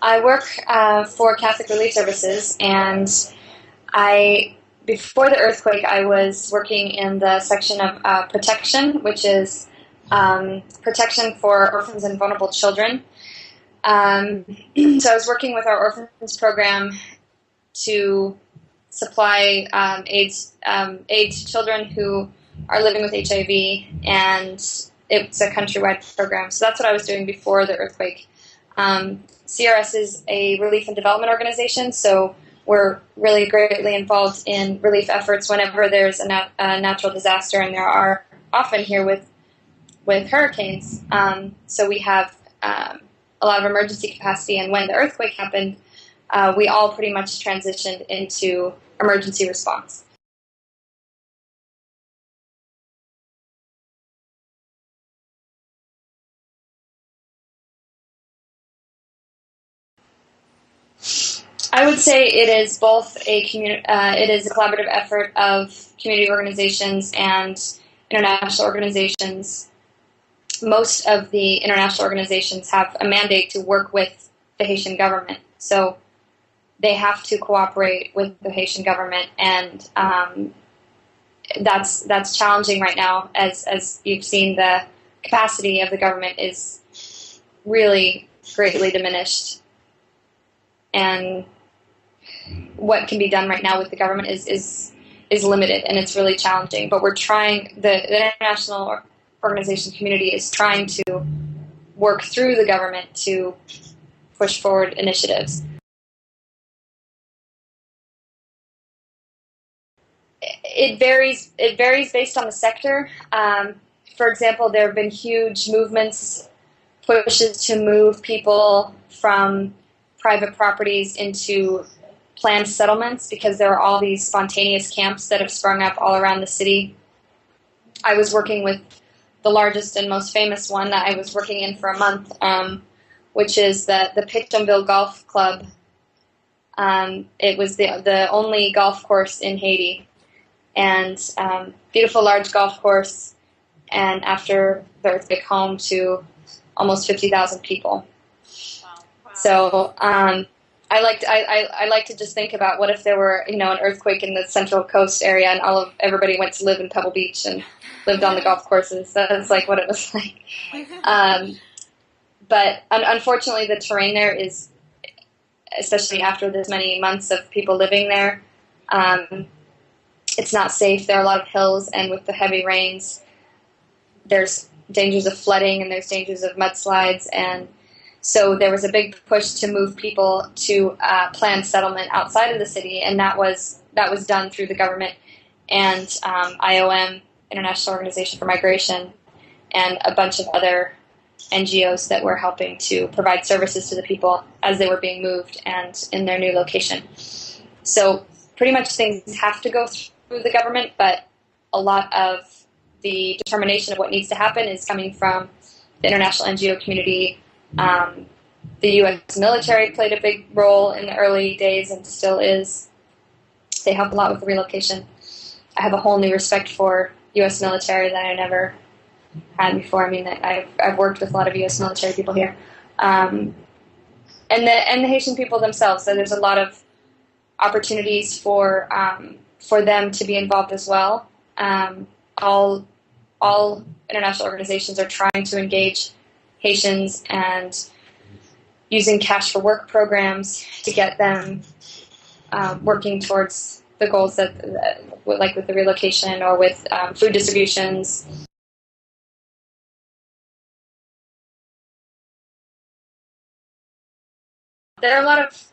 I work for Catholic Relief Services, and before the earthquake, I was working in the section of protection, which is protection for orphans and vulnerable children. So I was working with our orphans program to supply aid to children who are living with HIV, and it's a countrywide program. So that's what I was doing before the earthquake. CRS is a relief and development organization, so we're really greatly involved in relief efforts whenever there's a natural disaster, and there are often here with hurricanes. So we have a lot of emergency capacity, and when the earthquake happened, we all pretty much transitioned into emergency response. I would say it is both it is a collaborative effort of community organizations and international organizations. Most of the international organizations have a mandate to work with the Haitian government, so they have to cooperate with the Haitian government, and that's challenging right now. As you've seen, the capacity of the government is really greatly diminished, and what can be done right now with the government is limited, and it's really challenging. But we're trying. The international organization community is trying to work through the government to push forward initiatives. It varies. It varies based on the sector. For example, there have been huge movements, pushes to move people from private properties into planned settlements because there are all these spontaneous camps that have sprung up all around the city. I was working with the largest and most famous one that I was working in for a month, which is the Pictonville Golf Club. It was the only golf course in Haiti, and beautiful large golf course, and after the earthquake, home to almost 50,000 people. Wow. So I like to just think about what if there were an earthquake in the Central Coast area and everybody went to live in Pebble Beach and lived on the golf courses. That's like what it was like. But unfortunately, the terrain there is, especially after this many months of people living there, it's not safe. There are a lot of hills, and with the heavy rains, there's dangers of flooding and there's dangers of mudslides, and so there was a big push to move people to planned settlement outside of the city, and that was done through the government and IOM, International Organization for Migration, and a bunch of other NGOs that were helping to provide services to the people as they were being moved and in their new location. So pretty much things have to go through the government, but a lot of the determination of what needs to happen is coming from the international NGO community. The U.S. military played a big role in the early days and still is. They help a lot with the relocation. I have a whole new respect for U.S. military that I never had before. I mean, I've worked with a lot of U.S. military people here, and the Haitian people themselves. So there's a lot of opportunities for them to be involved as well. All international organizations are trying to engage Haitians and using cash for work programs to get them working towards the goals that like with the relocation or with food distributions. There are a lot of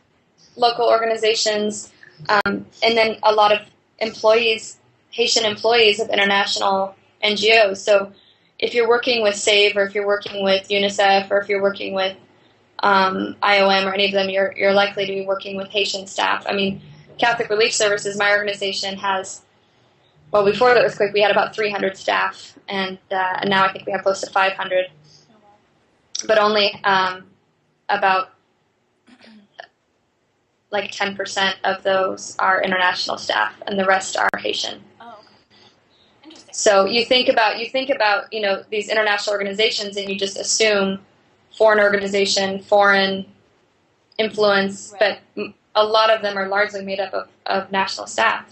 local organizations, and then a lot of employees, Haitian employees of international NGOs. So if you're working with SAVE, or if you're working with UNICEF, or if you're working with IOM or any of them, you're likely to be working with Haitian staff. I mean, Catholic Relief Services, my organization, has, well, before the earthquake, we had about 300 staff, and now I think we have close to 500. But only about like 10% of those are international staff, and the rest are Haitian. Oh, okay. Interesting. So you think about these international organizations, and you just assume foreign organization, foreign influence, Right. but a lot of them are largely made up of national staff.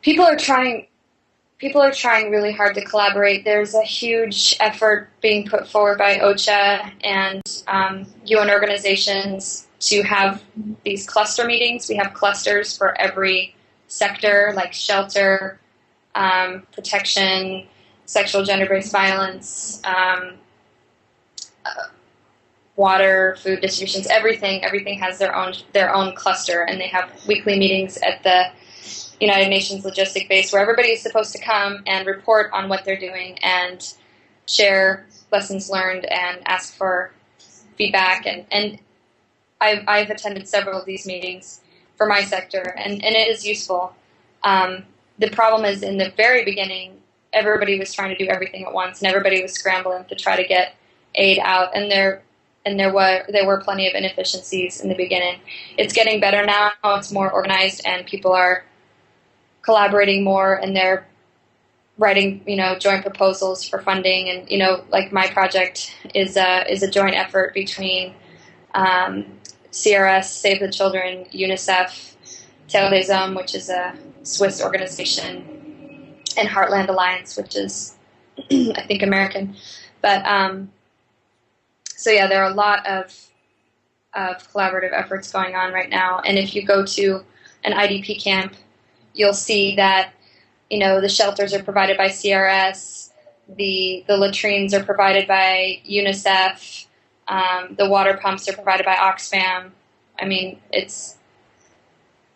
People are trying really hard to collaborate. There's a huge effort being put forward by OCHA and UN organizations to have these cluster meetings. We have clusters for every sector, like shelter, protection, sexual gender-based violence, water, food distributions, everything has their own cluster, and they have weekly meetings at the United Nations logistic base where everybody is supposed to come and report on what they're doing and share lessons learned and ask for feedback. And I've attended several of these meetings for my sector, and it is useful. The problem is in the very beginning, everybody was trying to do everything at once, and everybody was scrambling to try to get aid out, and there were plenty of inefficiencies in the beginning. It's getting better now. It's more organized, and people are collaborating more, and they're writing, joint proposals for funding. And like my project is a joint effort between CRS, Save the Children, UNICEF, Terre des Hommes, which is a Swiss organization, and Heartland Alliance, which is I think American. But so yeah, there are a lot of collaborative efforts going on right now. And if you go to an IDP camp, you'll see that the shelters are provided by CRS, the latrines are provided by UNICEF, the water pumps are provided by Oxfam. I mean, it's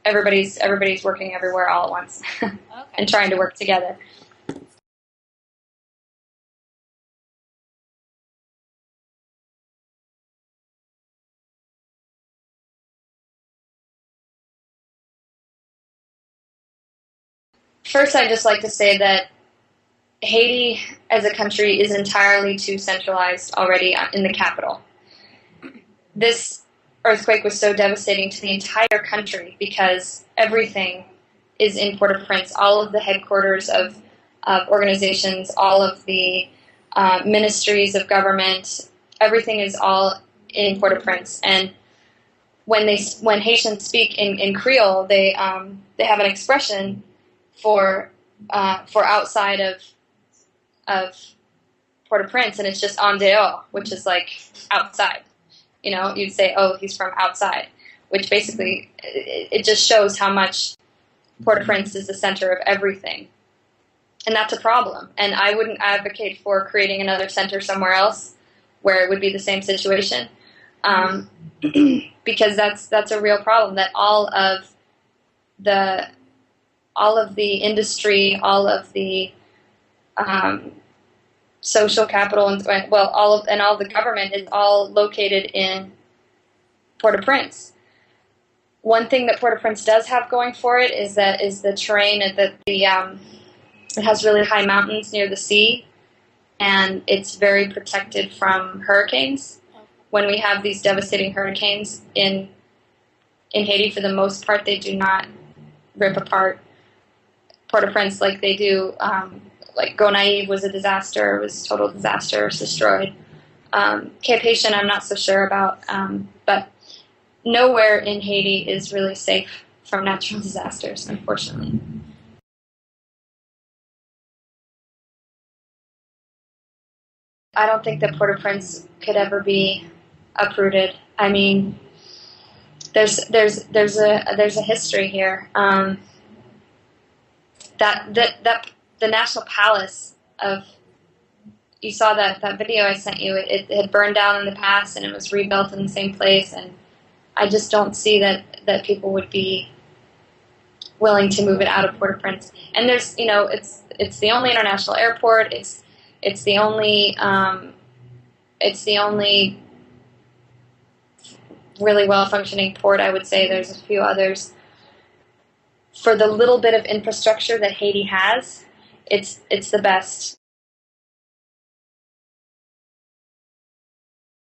everybody's working everywhere all at once and trying to work together. First, I'd just like to say that Haiti as a country is entirely too centralized already in the capital. This earthquake was so devastating to the entire country because everything is in Port-au-Prince. All of the headquarters of organizations, all of the ministries of government, everything is all in Port-au-Prince. And when Haitians speak in Creole, they have an expression for outside of Port-au-Prince, and it's just en dehors, which is like outside. You'd say, oh, he's from outside, which basically it just shows how much Port-au-Prince is the center of everything. And that's a problem. And I wouldn't advocate for creating another center somewhere else where it would be the same situation, because that's a real problem, that all of the industry, all of the social capital, and all the government is all located in Port-au-Prince. One thing that Port-au-Prince does have going for it is the terrain, and that it has really high mountains near the sea, and it's very protected from hurricanes. When we have these devastating hurricanes in Haiti, for the most part, they do not rip apart Port-au-Prince like they do. Like Gonaïves was a disaster. It was a total disaster. It was destroyed. Cape Haitian, I'm not so sure about, but nowhere in Haiti is really safe from natural disasters, unfortunately. I don't think that Port-au-Prince could ever be uprooted. I mean, there's a history here. That the National Palace you saw that video I sent you. It had burned down in the past, and it was rebuilt in the same place. And I just don't see that people would be willing to move it out of Port-au-Prince. And there's it's the only international airport. It's the only really well functioning port, I would say. There's a few others. For the little bit of infrastructure that Haiti has, it's the best.